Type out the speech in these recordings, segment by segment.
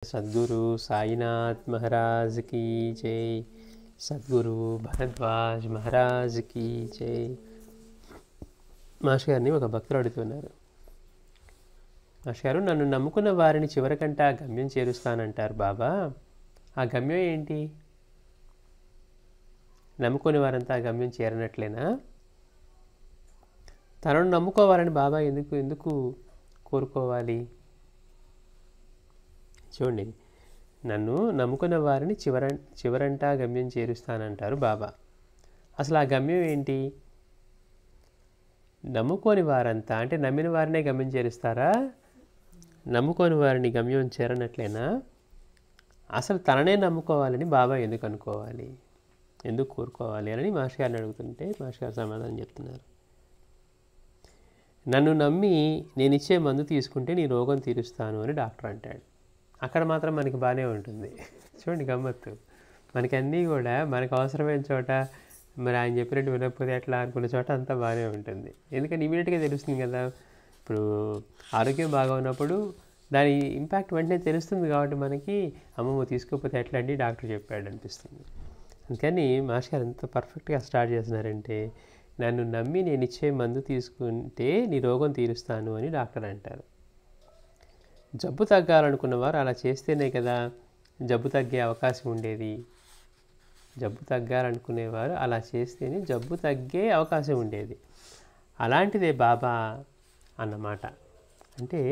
सद्गुरु साईनाथ महाराज की जय। సద్గురు భరద్వాజ్ మహారాజ్కి జై. మాస్టర్ గారిని ఒక భక్తులు అడుగుతున్నారు, మాస్టర్ గారు నన్ను నమ్ముకున్న వారిని చివరికంటే ఆ గమ్యం చేరుస్తానంటారు బాబా, ఆ గమ్యం ఏంటి? నమ్ముకునే వారంతా ఆ గమ్యం చేరనట్లేనా? తనను నమ్ముకోవాలని బాబా ఎందుకు కోరుకోవాలి? చూడండి, నన్ను నమ్ముకున్న వారిని చివరంటా గమ్యం చేరుస్తానంటారు బాబా. అసలు ఆ గమ్యం ఏంటి? నమ్ముకోని వారంతా అంటే నమ్మిన వారినే గమ్యం చేరుస్తారా? నమ్ముకోని వారిని గమ్యం చేరనట్లేనా? అసలు తననే నమ్ముకోవాలని బాబా ఎందుకు అనుకోవాలి, ఎందుకు కోరుకోవాలి అని మాస్టర్ గారిని అడుగుతుంటే మాస్టర్ గారు సమాధానం చెప్తున్నారు. నన్ను నమ్మి నేను ఇచ్చే మందు తీసుకుంటే నీ రోగం తీరుస్తాను అని డాక్టర్ అంటాడు. అక్కడ మాత్రం మనకి బాగానే ఉంటుంది. చూడండి గమ్మత్తు, మనకి అన్నీ కూడా మనకు అవసరమైన చోట మరి ఆయన చెప్పినట్టు వినకపోతే ఎట్లా అనుకున్న చోట అంతా బాగానే ఉంటుంది. ఎందుకంటే ఇమీడియట్గా తెలుస్తుంది కదా. ఇప్పుడు ఆరోగ్యం బాగా ఉన్నప్పుడు దాని ఇంపాక్ట్ వెంటనే తెలుస్తుంది కాబట్టి మనకి అమ్మమ్మ తీసుకోకపోతే ఎట్లా అండి డాక్టర్ చెప్పాడు అనిపిస్తుంది. అందుకని మాస్టర్ గారు ఎంత పర్ఫెక్ట్గా స్టార్ట్ చేస్తున్నారంటే, నన్ను నమ్మి నేను ఇచ్చే మందు తీసుకుంటే నీ రోగం తీరుస్తాను అని డాక్టర్ అంటారు. జబ్బు తగ్గాలనుకున్నవారు అలా చేస్తేనే కదా జబ్బు తగ్గే అవకాశం ఉండేది. జబ్బు తగ్గాలనుకునేవారు అలా చేస్తేనే జబ్బు తగ్గే అవకాశం ఉండేది. అలాంటిదే బాబా అన్నమాట. అంటే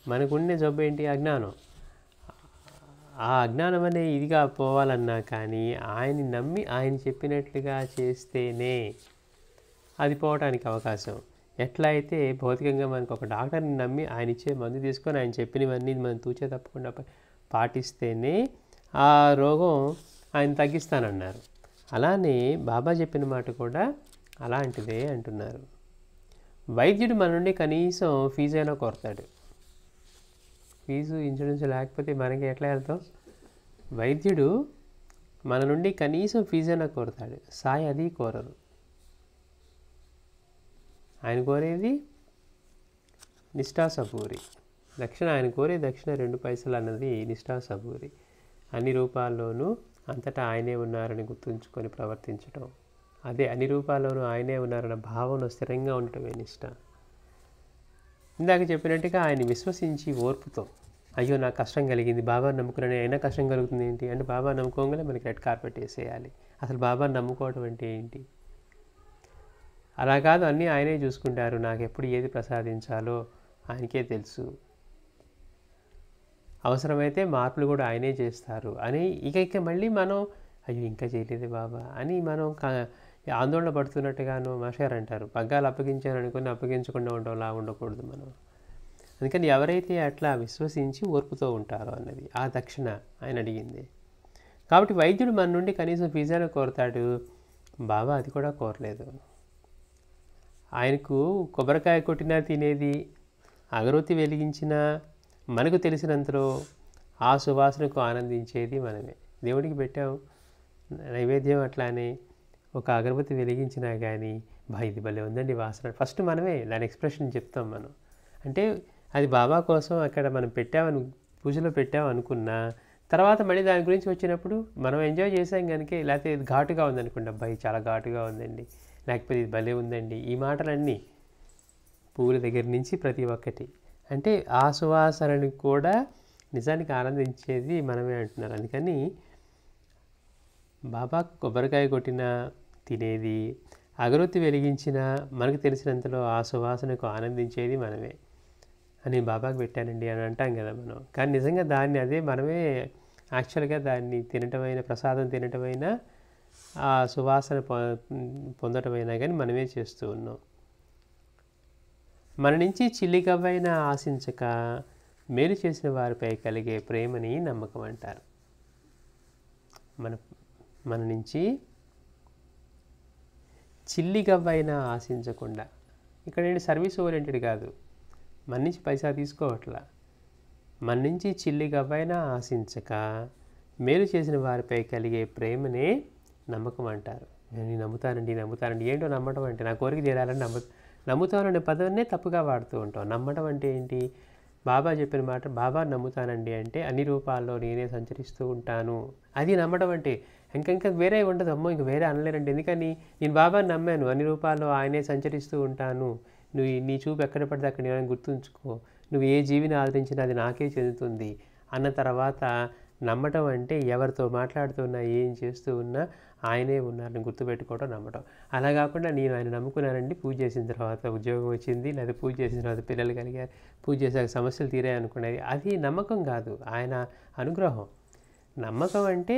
మనకుండే జబ్బు ఏంటి? అజ్ఞానం. ఆ అజ్ఞానం అనే ఇదిగా పోవాలన్నా కానీ ఆయన్ని నమ్మి ఆయన చెప్పినట్లుగా చేస్తేనే అది పోవడానికి అవకాశం. ఎట్లా అయితే భౌతికంగా మనకు ఒక డాక్టర్ని నమ్మి ఆయన ఇచ్చే మందు తీసుకొని ఆయన చెప్పినవన్నీ మనం తూచే తప్పకుండా పాటిస్తేనే ఆ రోగం ఆయన తగ్గిస్తానన్నారు. అలానే బాబా చెప్పిన మాట కూడా అలాంటిదే అంటున్నారు. వైద్యుడు మన నుండి కనీసం ఫీజు అయినా కోరతాడు. ఫీజు ఇన్సూరెన్స్ లేకపోతే మనకి ఎట్లా వెళ్తాం? వైద్యుడు మన నుండి కనీసం ఫీజు అయినా కోరతాడు. సాయి అది కోరరు. ఆయన కోరేది నిష్ఠా సబూరి దక్షిణ. ఆయన కోరే దక్షిణ 2 పైసలు అన్నది నిష్ఠా సబూరి. అన్ని రూపాల్లోనూ అంతటా ఆయనే ఉన్నారని గుర్తుంచుకొని ప్రవర్తించటం, అదే అన్ని రూపాల్లోనూ ఆయనే ఉన్నారన్న భావన స్థిరంగా ఉండటమే నిష్ఠ. ఇందాక చెప్పినట్టుగా ఆయన విశ్వసించి ఓర్పుతో, అయ్యో నాకు కష్టం కలిగింది, బాబా నమ్ముకునే అయినా కష్టం కలుగుతుంది ఏంటి అంటే, బాబా నమ్ముకోగానే మనకి రెడ్ కార్పెట్ వేసేయాలి. అసలు బాబాని నమ్ముకోవడం అంటే ఏంటి? అలా కాదు, అన్నీ ఆయనే చూసుకుంటారు, నాకు ఎప్పుడు ఏది ప్రసాదించాలో ఆయనకే తెలుసు, అవసరమైతే మార్పులు కూడా ఆయనే చేస్తారు అని ఇక మళ్ళీ మనం అయ్యో ఇంకా చేయలేదు బాబా అని మనం ఆందోళన పడుతున్నట్టుగాను మాస్టర్ అంటారు. పగ్గాలు అప్పగించారనుకుని అప్పగించకుండా ఉండేలా ఉండకూడదు మనం. అందుకని ఎవరైతే అట్లా విశ్వసించి ఓర్పుతో ఉంటారో అన్నది ఆ దక్షిణ ఆయన అడిగింది. కాబట్టి వైద్యుడు మన నుండి కనీసం ఫీజాను కోరతాడు, బాబా అది కూడా కోరలేదు. ఆయనకు కొబ్బరికాయ కొట్టినా తినేది, అగరొత్తి వెలిగించినా మనకు తెలిసినంతలో ఆ సువాసనకు ఆనందించేది మనమే. దేవుడికి పెట్టాం నైవేద్యం, అట్లానే ఒక అగరబత్తి వెలిగించినా కానీ ఇది భలే ఉందండి వాసన, ఫస్ట్ మనమే దాని ఎక్స్ప్రెషన్ చెప్తాం మనం. అంటే అది బాబా కోసం అక్కడ మనం పెట్టామని పూజలో పెట్టామనుకున్నా తర్వాత మళ్ళీ దాని గురించి వచ్చినప్పుడు మనం ఎంజాయ్ చేసాం కనుక, లేకపోతే ఇది ఘాటుగా ఉందనుకోండి, అబ్బాయి చాలా ఘాటుగా ఉందండి, లేకపోతే ఇది భలే ఉందండి, ఈ మాటలన్నీ పువ్వుల దగ్గర నుంచి ప్రతి ఒక్కటి అంటే ఆ సువాసనని కూడా నిజానికి ఆనందించేది మనమే అంటున్నారు. అందుకని బాబా కొబ్బరికాయ కొట్టినా తినేది, అగరొత్తి వెలిగించినా మనకు తెలిసినంతలో ఆ సువాసనకు ఆనందించేది మనమే అని బాబాకు పెట్టానండి అని అంటాం కదా మనం. కానీ నిజంగా దాన్ని అదే మనమే యాక్చువల్గా దాన్ని తినటమైన, ప్రసాదం తినటమైనా, ఆ సువాసన పొందటమైనా కానీ మనమే చేస్తూ ఉన్నాం. మన నుంచి చిల్లిగవ్వైనా ఆశించక మేలు చేసిన వారిపై కలిగే ప్రేమని నమ్మకం అంటారు. మన నుంచి చిల్లిగవ్వైనా ఆశించకుండా, ఇక్కడ ఏంటి సర్వీస్ ఓరియంటెడ్ కాదు, మన నుంచి పైసా తీసుకోవట్లా, మన నుంచి చిల్లిగవ్వైనా ఆశించక మేలు చేసిన వారిపై కలిగే ప్రేమనే నమ్మకం అంటారు. నేను నమ్ముతానండి ఏంటో నమ్మటం అంటే, నా కోరిక తీరాలని నమ్ముతాననే పదాన్నే తప్పుగా వాడుతూ ఉంటాం. నమ్మటం అంటే ఏంటి? బాబా చెప్పిన మాట బాబా నమ్ముతానండి అంటే అన్ని రూపాల్లో నేనే సంచరిస్తూ ఉంటాను. అది నమ్మడం అంటే ఇంకా వేరే ఉండదు. అమ్మో ఇంక వేరే అనలేరండి. ఎందుకని నేను బాబాని నమ్మాను, అన్ని రూపాల్లో ఆయనే సంచరిస్తూ ఉంటాను, నువ్వు నీ చూపు ఎక్కడ పడితే అక్కడ నేను గుర్తుంచుకో, నువ్వు ఏ జీవిని ఆదరించినా అది నాకే చెందుతుంది అన్న తర్వాత నమ్మటం అంటే ఎవరితో మాట్లాడుతున్నా ఏం చేస్తూ ఉన్నా ఆయనే ఉన్నారని గుర్తుపెట్టుకోవడం నమ్మటం. అలా కాకుండా నేను ఆయన నమ్ముకున్నానండి, పూజ చేసిన తర్వాత ఉద్యోగం వచ్చింది, లేదా పూజ చేసిన తర్వాత పిల్లలు కలిగారు, పూజ చేసాక సమస్యలు తీరాయి అనుకునేది, అది నమ్మకం కాదు, ఆయన అనుగ్రహం. నమ్మకం అంటే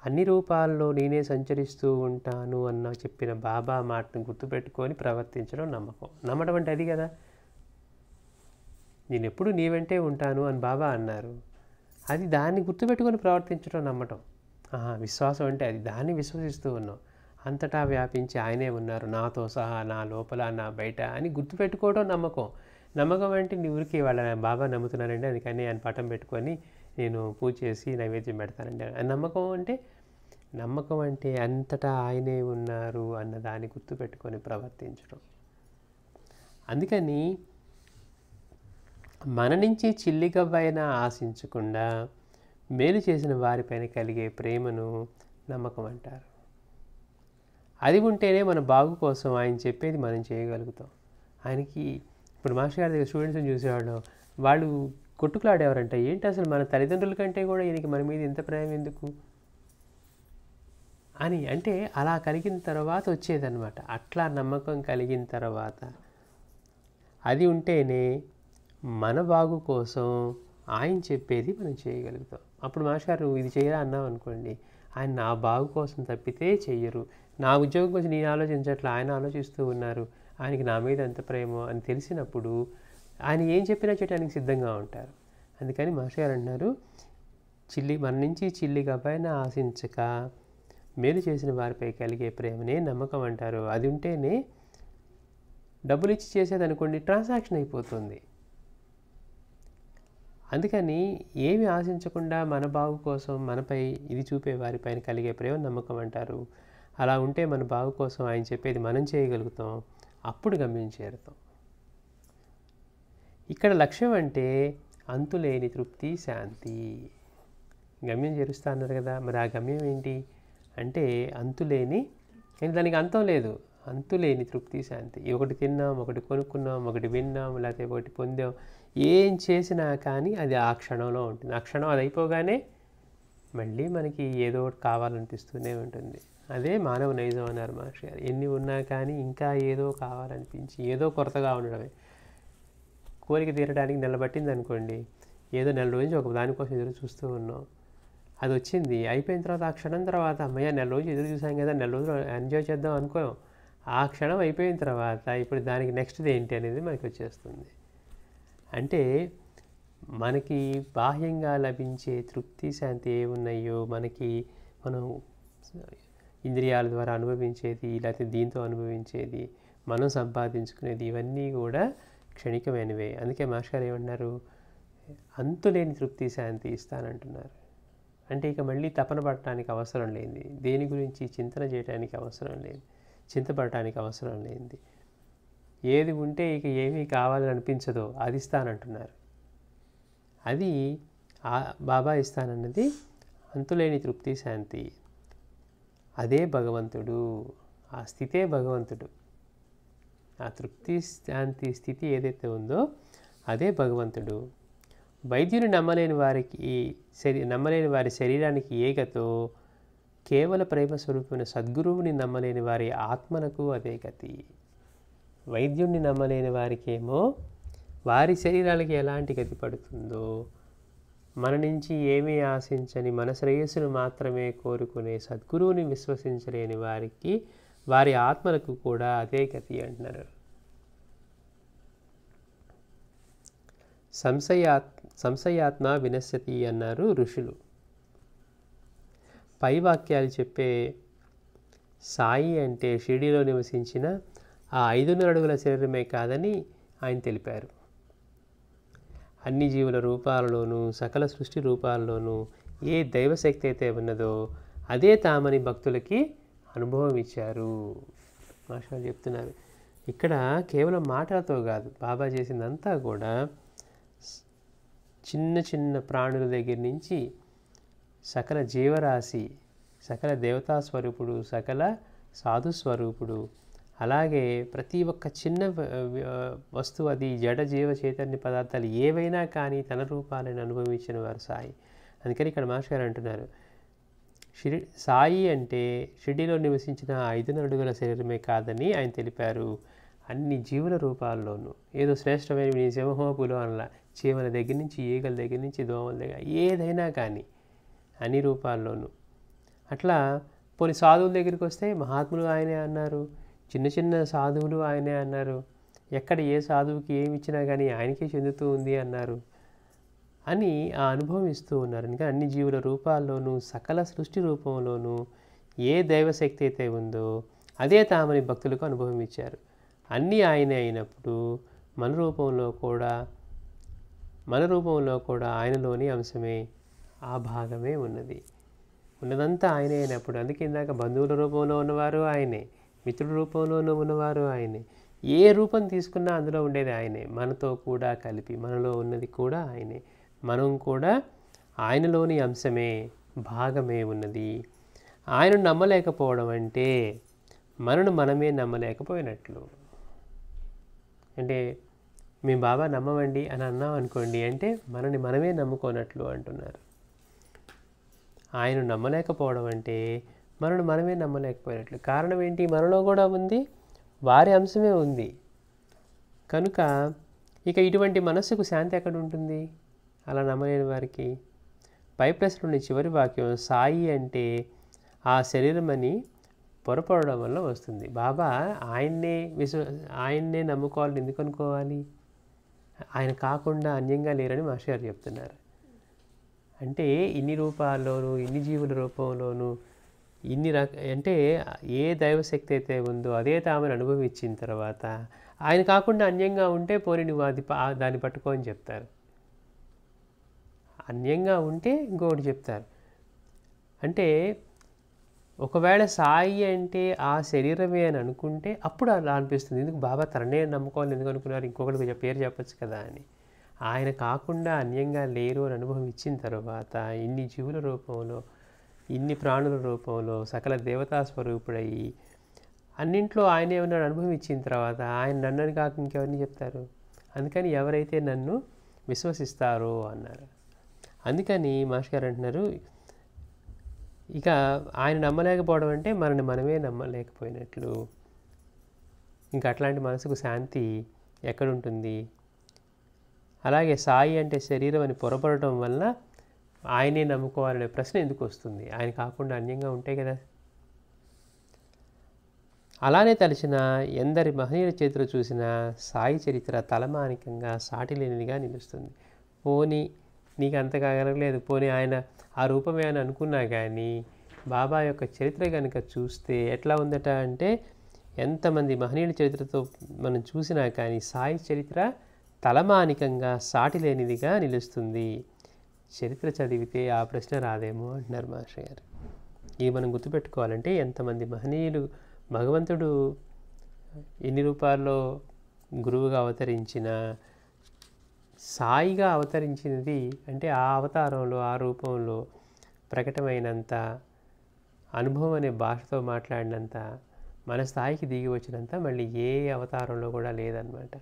అన్ని రూపాల్లో నేనే సంచరిస్తూ ఉంటాను అన్న చెప్పిన బాబా మాటను గుర్తుపెట్టుకొని ప్రవర్తించడం నమ్మకం. నమ్మడం అంటే అది కదా. నేను ఎప్పుడు నీ వెంటే ఉంటాను అని బాబా అన్నారు, అది దాన్ని గుర్తుపెట్టుకొని ప్రవర్తించడం నమ్మటం. విశ్వాసం అంటే అది, దాన్ని విశ్వసిస్తూ ఉన్నాం. అంతటా వ్యాపించి ఆయనే ఉన్నారు, నాతో సహా, నా లోపల నా బయట అని గుర్తుపెట్టుకోవడం నమ్మకం. నమ్మకం అంటే నీ ఊరికి వాళ్ళ బాబా నమ్ముతున్నానండి అందుకని ఆయన పటం పెట్టుకొని నేను పూజ చేసి నైవేద్యం పెడతానండి. నమ్మకం అంటే అంతటా ఆయనే ఉన్నారు అన్న దాన్ని గుర్తుపెట్టుకొని ప్రవర్తించడం. అందుకని మన నుంచి చిల్లిగవ్వైనా ఆశించకుండా మేలు చేసిన వారిపైన కలిగే ప్రేమను నమ్మకం అంటారు. అది ఉంటేనే మన బాగు కోసం ఆయన చెప్పేది మనం చేయగలుగుతాం. ఆయనకి ఇప్పుడు మాస్టర్ గారి దగ్గర స్టూడెంట్స్ని చూసేవాళ్ళు, వాళ్ళు కొట్టుకులాడేవారంట, ఏంటి అసలు మన తల్లిదండ్రుల కంటే కూడా ఈయనకి మన మీద ఎంత ప్రేమ ఎందుకు అని. అంటే అలా కలిగిన తర్వాత వచ్చేదన్నమాట. అట్లా నమ్మకం కలిగిన తర్వాత అది ఉంటేనే మన బాగు కోసం ఆయన చెప్పేది మనం చేయగలుగుతాం. అప్పుడు మాస్టర్ గారు ఇది చేయరా అన్నాం అనుకోండి, ఆయన నా బాగు కోసం తప్పితే చెయ్యరు, నా ఉద్యోగం కోసం నేను ఆలోచించట్లా, ఆయన ఆలోచిస్తూ ఉన్నారు, ఆయనకి నా మీద ఎంత ప్రేమో అని తెలిసినప్పుడు ఆయన ఏం చెప్పినా చేయడానికి సిద్ధంగా ఉంటారు. అందుకని మాస్టర్ గారు అన్నారు, మన నుంచి చిల్లిగవ్వైనా ఆశించక మేలు చేసిన వారిపై కలిగే ప్రేమనే నమ్మకం అంటారు. అది ఉంటేనే డబ్బులు ఇచ్చి చేసేది అనుకోండి ట్రాన్సాక్షన్ అయిపోతుంది. అందుకని ఏమి ఆశించకుండా మన బాగు కోసం మనపై ఇది చూపే వారిపైన కలిగే ప్రేమ నమ్మకం అంటారు. అలా ఉంటే మన బాగు కోసం ఆయన చెప్పేది మనం చేయగలుగుతాం, అప్పుడు గమ్యం చేరుతాం. ఇక్కడ లక్ష్యం అంటే అంతులేని తృప్తి, శాంతి. గమ్యం చేరుస్తా అన్నారు కదా, మరి ఆ గమ్యం ఏంటి అంటే అంతులేని, దానికి అంతం లేదు, అంతులేని తృప్తి, శాంతి. ఒకటి తిన్నాం, ఒకటి కొనుక్కున్నాం, ఒకటి విన్నాం, లేకపోతే ఒకటి పొందాం, ఏం చేసినా కానీ అది ఆ క్షణంలో ఉంటుంది. ఆ క్షణం అది అయిపోగానే మళ్ళీ మనకి ఏదో ఒకటి కావాలనిపిస్తూనే ఉంటుంది. అదే మానవ నైజం అన్నారు మాస్టర్ గారు. ఎన్ని ఉన్నా కానీ ఇంకా ఏదో కావాలనిపించి ఏదో కొరతగా ఉండడమే. కోరిక తీరడానికి నిలబట్టింది అనుకోండి, ఏదో నెల రోజు ఒక దానికోసం ఎదురు చూస్తూ ఉన్నాం, అది వచ్చింది, అయిపోయిన తర్వాత ఆ క్షణం తర్వాత అమ్మయ్య నెల రోజు ఎదురు చూసాం కదా, నెల రోజులు ఎంజాయ్ చేద్దాం అనుకోం, ఆ క్షణం అయిపోయిన తర్వాత ఇప్పుడు దానికి నెక్స్ట్ది ఏంటి అనేది మనకి వచ్చేస్తుంది. అంటే మనకి బాహ్యంగా లభించే తృప్తి, శాంతి ఏమున్నాయో, మనకి మనం ఇంద్రియాల ద్వారా అనుభవించేది, లేకపోతే దీంతో అనుభవించేది, మనం సంపాదించుకునేది, ఇవన్నీ కూడా క్షణికమైనవే. అందుకే మాస్టర్ గారు ఏమన్నారు, అంతులేని తృప్తి, శాంతి ఇస్తానంటున్నారు. అంటే ఇక మళ్ళీ తపన పడటానికి అవసరం లేనిది, దేని గురించి చింతన చేయడానికి అవసరం లేదు, చింతపడటానికి అవసరం లేనిది, ఏది ఉంటే ఇక ఏమీ కావాలని అనిపించదో అది ఇస్తానంటున్నారు. అది బాబా ఇస్తానన్నది అంతులేని తృప్తి, శాంతి. అదే భగవంతుడు, ఆ స్థితే భగవంతుడు. ఆ తృప్తి, శాంతి స్థితి ఏదైతే ఉందో అదే భగవంతుడు. వైద్యుని నమ్మలేని వారి శరీరానికి ఏగతో కేవల ప్రేమ స్వరూపమైన సద్గురువుని నమ్మలేని వారి ఆత్మలకు అదే గతి. వైద్యుడిని నమ్మలేని వారికేమో వారి శరీరాలకి ఎలాంటి గతి పడుతుందో, మన నుంచి ఏమీ ఆశించని మన శ్రేయస్సును మాత్రమే కోరుకునే సద్గురువుని విశ్వసించలేని వారికి వారి ఆత్మలకు కూడా అదే గతి అంటున్నారు. సంశయాత్మ వినశ్యతి అన్నారు ఋషులు. పై వాక్యాలు చెప్పే సాయి అంటే షిరిడీలో నివసించిన ఆ 500 అడుగుల శరీరమే కాదని ఆయన తెలిపారు. అన్ని జీవుల రూపాలలోనూ, సకల సృష్టి రూపాల్లోనూ ఏ దైవశక్తి అయితే ఉన్నదో అదే తామని భక్తులకి అనుభవం ఇచ్చారు మాస్టర్ చెప్తున్నారు. ఇక్కడ కేవలం మాటలతో కాదు, బాబా చేసిందంతా కూడా చిన్న చిన్న ప్రాణుల దగ్గర నుంచి సకల జీవరాశి, సకల దేవతా స్వరూపుడు, సకల సాధు స్వరూపుడు, అలాగే ప్రతి ఒక్క చిన్న వస్తువు, అది జడ జీవ చైతన్య పదార్థాలు ఏవైనా కానీ తన రూపాలను అనుభవించిన వారు సాయి. అందుకని ఇక్కడ మాస్టర్ గారు అంటున్నారు, సాయి అంటే షిరిడీలో నివసించిన 5 అడుగుల శరీరమే కాదని ఆయన తెలిపారు. అన్ని జీవుల రూపాల్లోనూ, ఏదో శ్రేష్టమైన సింహపులో అనలా, చీమల దగ్గర నుంచి, ఈగల దగ్గర నుంచి, దోమల దగ్గర, ఏదైనా కానీ అన్ని రూపాల్లోనూ. అట్లా పోనీ సాధువుల దగ్గరికి వస్తే మహాత్ములు ఆయనే అన్నారు, చిన్న చిన్న సాధువులు ఆయనే అన్నారు, ఎక్కడ ఏ సాధువుకి ఏమి ఇచ్చినా కానీ ఆయనకే చెందుతూ ఉంది అన్నారు అని ఆ అనుభవం ఇస్తూ ఉన్నారు. ఇంకా అన్ని జీవుల రూపాల్లోనూ, సకల సృష్టి రూపంలోనూ ఏ దైవశక్తి అయితే ఉందో అదే తామని భక్తులకు అనుభవం ఇచ్చారు. అన్నీ ఆయనే అయినప్పుడు మన రూపంలో కూడా ఆయనలోని అంశమే, ఆ భాగమే ఉన్నది. ఉన్నదంతా ఆయనే అయినప్పుడు, అందుకే ఇందాక బంధువుల రూపంలో ఉన్నవారు ఆయనే, మిత్రుల రూపంలోనూ ఉన్నవారు ఆయనే, ఏ రూపం తీసుకున్నా అందులో ఉండేది ఆయనే, మనతో కూడా కలిపి మనలో ఉన్నది కూడా ఆయనే, మనం కూడా ఆయనలోని అంశమే, భాగమే ఉన్నది. ఆయనను నమ్మలేకపోవడం అంటే మనను మనమే నమ్మలేకపోయినట్లు. అంటే మేము బాబా నమ్మమండి అని అన్నాం అనుకోండి, అంటే మనని మనమే నమ్ముకోనట్లు అంటున్నారు. ఆయన నమ్మలేకపోవడం అంటే మనను మనమే నమ్మలేకపోయినట్లు. కారణం ఏంటి? మనలో కూడా ఉంది, వారి అంశమే ఉంది కనుక ఇక ఇటువంటి మనస్సుకు శాంతి ఎక్కడ ఉంటుంది అలా నమ్మలేని వారికి? పై ప్రశ్నలోని చివరి వాక్యం సాయి అంటే ఆ శరీరం అని పొరపడడం వల్ల వస్తుంది. బాబా ఆయన్నే నమ్ముకోవాలని ఎందుకు అనుకోవాలి? ఆయన కాకుండా అన్యంగా లేరని మాస్టర్ గారు చెప్తున్నారు. అంటే ఇన్ని రూపాల్లోనూ, ఇన్ని జీవుల రూపంలోనూ, అంటే ఏ దైవశక్తి అయితే ఉందో అదే తామని అనుభవించిన తర్వాత ఆయన కాకుండా అన్యంగా ఉంటే పోనీ నువ్వు దాన్ని పట్టుకో అని చెప్తారు. అన్యంగా ఉంటే ఇంకొకటి చెప్తారు. అంటే ఒకవేళ సాయి అంటే ఆ శరీరమే అని అనుకుంటే అప్పుడు అలా అనిపిస్తుంది, ఎందుకు బాబా తననే నమ్ముకోవాలని ఎందుకు అనుకున్నారు, ఇంకొకటి పేరు చెప్పచ్చు కదా అని. ఆయన కాకుండా అన్యంగా లేరు అని అనుభవం ఇచ్చిన తర్వాత ఇన్ని జీవుల రూపంలో, ఇన్ని ప్రాణుల రూపంలో, సకల దేవతా స్వరూపుడయ్యి అన్నింట్లో ఆయనే ఉన్నాడు అనుభవం ఇచ్చిన తర్వాత ఆయన నన్నని కాక ఇంకెవరిని చెప్తారు? అందుకని ఎవరైతే నన్ను విశ్వసిస్తారో అన్నారు. అందుకని మాస్టర్ గారు అంటున్నారు, ఇక ఆయన నమ్మలేకపోవడం అంటే మనని మనమే నమ్మలేకపోయినట్లు. ఇంకా అట్లాంటి మనసుకు శాంతి ఎక్కడుంటుంది? అలాగే సాయి అంటే శరీరం అని పొరపడటం వల్ల ఆయనే నమ్ముకోవాలనే ప్రశ్న ఎందుకు వస్తుంది? ఆయన కాకుండా అన్యంగా ఉంటే కదా. అలానే తలిచిన ఎందరి మహనీయుల చరిత్ర చూసినా సాయి చరిత్ర తలమానికంగా సాటిలేనిదిగా నిలుస్తుంది. పోనీ నీకు అంత కాగలలేదు, పోనీ ఆయన ఆ రూపమే అని అనుకున్నా కానీ బాబా యొక్క చరిత్ర కనుక చూస్తే ఎట్లా ఉందట అంటే, ఎంతమంది మహనీయుల చరిత్రతో మనం చూసినా కానీ సాయి చరిత్ర తలమానికంగా సాటిలేనిదిగా నిలుస్తుంది. చరిత్ర చదివితే ఆ ప్రశ్న రాదేమో అంటున్నారు మాస్టర్ గారు. ఇది మనం గుర్తుపెట్టుకోవాలంటే ఎంతమంది మహనీయులు, భగవంతుడు ఎన్ని రూపాల్లో గురువుగా అవతరించిన, సాయిగా అవతరించినది అంటే ఆ అవతారంలో, ఆ రూపంలో ప్రకటమైనంత, అనుభవం అనే భాషతో మాట్లాడినంత, మన స్థాయికి దిగి వచ్చినంత మళ్ళీ ఏ అవతారంలో కూడా లేదనమాట.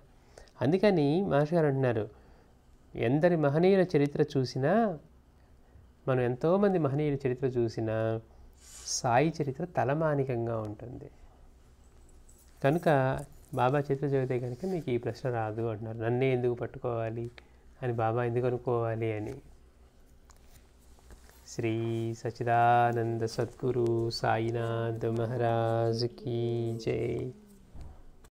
అందుకని మాస్టర్ గారు అంటున్నారు, ఎందరి మహనీయుల చరిత్ర చూసినా, మనం ఎంతోమంది మహనీయుల చరిత్ర చూసినా సాయి చరిత్ర తలమానికంగా ఉంటుంది. కనుక బాబా చరిత్ర చదివితే కనుక మీకు ఈ ప్రశ్న రాదు అంటున్నారు. నన్నే ఎందుకు పట్టుకోవాలి అని, బాబా ఎందుకు అనుకోవాలి అని. శ్రీ సచ్చిదానంద సద్గురు సాయినాథ్ మహారాజ్ కీ జై.